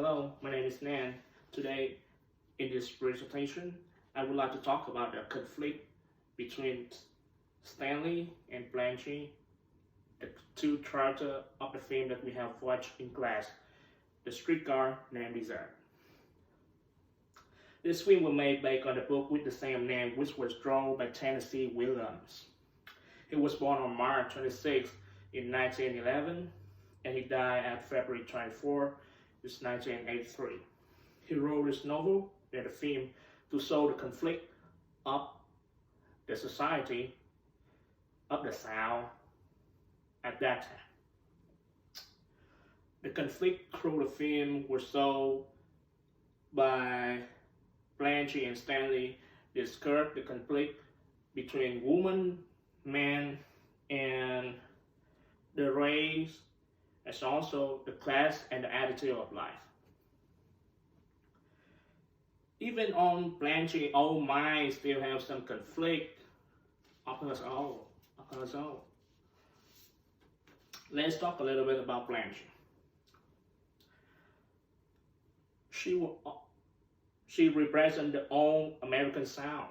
Hello, my name is Nan. Today, in this presentation, I would like to talk about the conflict between Stanley and Blanche, the two characters of the film that we have watched in class, The Streetcar Named Desire. This film was made based on the book with the same name, which was drawn by Tennessee Williams. He was born on March 26 in 1911, and he died at February 24, 1983. He wrote this novel and the film to show the conflict of the society of the South at that time. The conflict through the film was shown by Blanche and Stanley discussed the conflict between woman, man, and the race, as also the class and the attitude of life. Even on Blanche's own mind still have some conflict of her own. Let's talk a little bit about Blanche. She represents the old American South.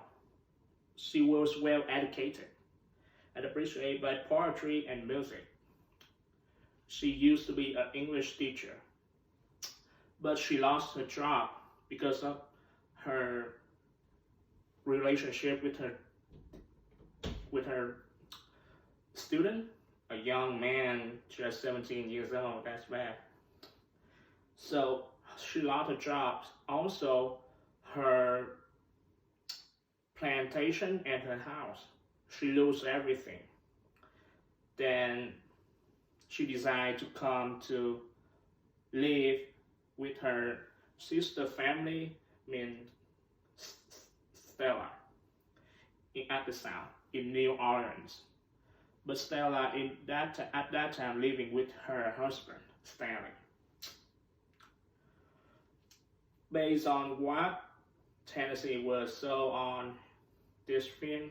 She was well educated and appreciated by poetry and music. She used to be an English teacher, but she lost her job because of her relationship with her student, a young man, just 17 years old. That's bad. So she lost her job. Also, her plantation and her house. She lost everything. Then she decided to come to live with her sister family, Stella, at the South, in New Orleans. But Stella at that time living with her husband, Stanley. Based on what Tennessee was so on this film,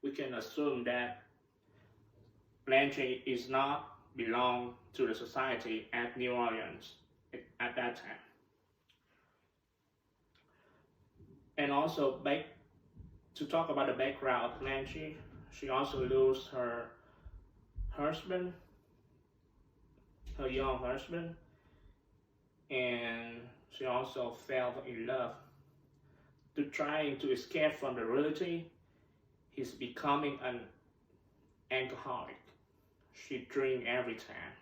we can assume that Blanche is not belong to the society at New Orleans at that time. And also, to talk about the background of Blanche, she also lost her husband, her young husband, and she also fell in love. To trying to escape from the reality, he's becoming an alcoholic. She drinks every time.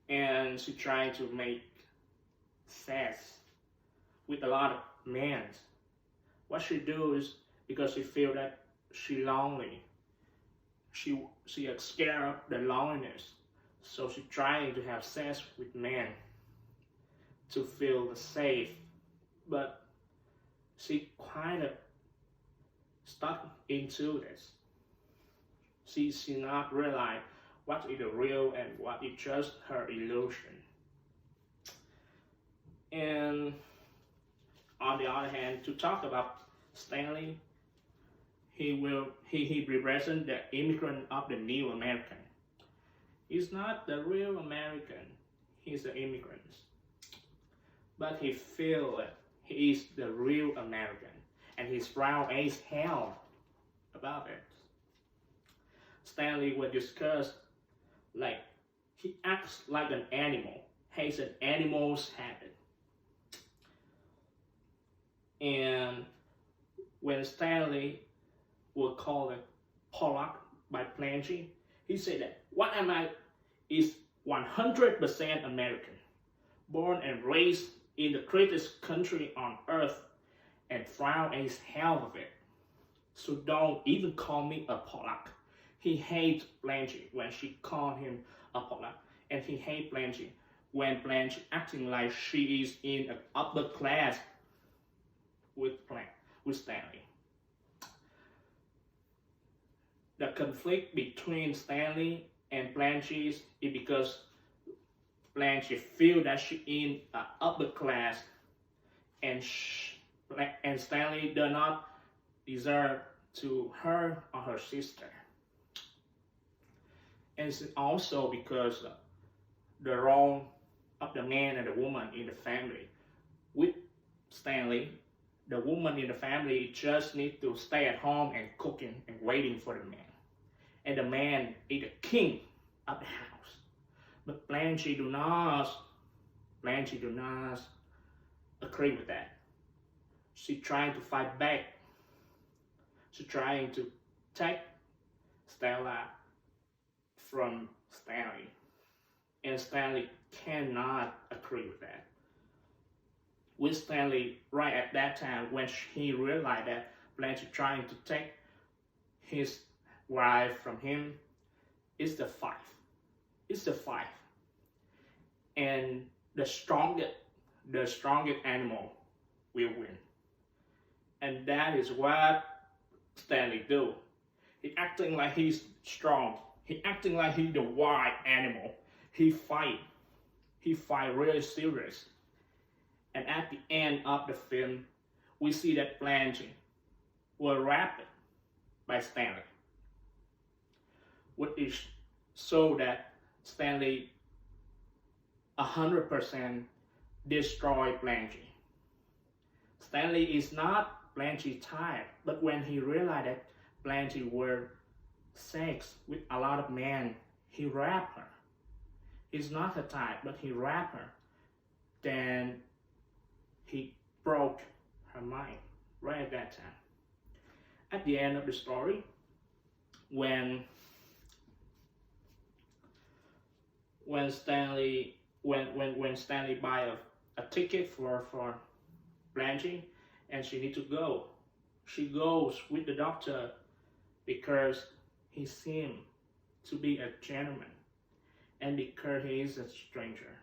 And she tried to make sex with a lot of men. What she do is because she feel that she lonely. She is scared of the loneliness. So she trying to have sex with men to feel safe. But she kind of stuck into this. She not realize what is the real and what is just her illusion. And on the other hand, to talk about Stanley, he represents the immigrant of the new American. He's not the real American, he's an immigrant. But he feels that he is the real American, and he's proud as hell about it. Stanley will discuss like he acts like an animal, has an animal's habit. And when Stanley will call it Pollock by Blanche, he said that what am I is 100% American, born and raised in the greatest country on earth, and proud as hell of it. So don't even call me a Pollock. He hates Blanche when she called him a Pollock, and he hates Blanche when Blanche acting like she is in an upper class with Stanley. The conflict between Stanley and Blanche is because Blanche feels that she in an upper class, and Stanley does not deserve to her or her sister. And it's also because the role of the man and the woman in the family. With Stanley, the woman in the family just needs to stay at home and cooking and waiting for the man. And the man is the king of the house. But Blanche do not agree with that. She's trying to fight back. She's trying to take Stella from Stanley. And Stanley cannot agree with that. With Stanley, right at that time, when he realized that Blanche is trying to take his wife from him, it's the fight. It's the fight. And the strongest animal will win. And that is what Stanley do. He acting like he's strong. He acting like he's the wild animal. He fight really serious. And at the end of the film, we see that Blanche was raped by Stanley, which is so that Stanley 100% destroyed Blanche. Stanley is not Blanche's type, but when he realized that Blanche were sex with a lot of men, he raped her. He's not her type, but he raped her. Then he broke her mind right at that time. At the end of the story, when Stanley buy a ticket for Blanche and she need to go, she goes with the doctor because he seemed to be a gentleman and because he is a stranger.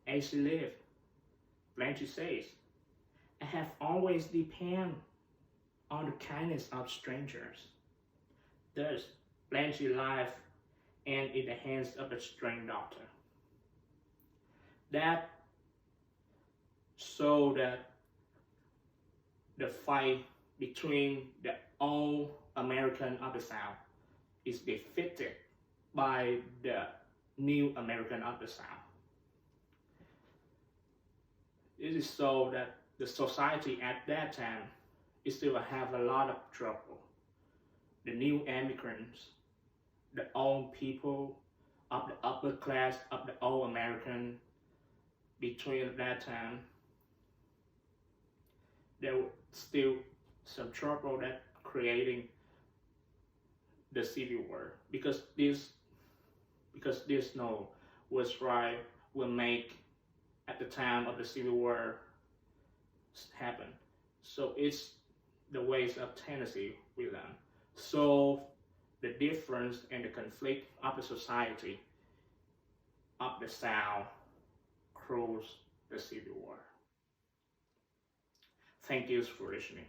As she lived, Blanche says, I have always depended on the kindness of strangers. Thus, Blanche's life ended in the hands of a strange doctor. That so that the fight between the old American of the South is defeated by the new American of the South. It is so that the society at that time is still have a lot of trouble. The new immigrants, the old people of the upper class of the old American, between that time, there was still some trouble that creating the Civil War because this no was right will make at the time of the Civil War happen. So it's the ways of Tennessee we learn. So the difference and the conflict of the society of the South through the Civil War. Thank you for listening.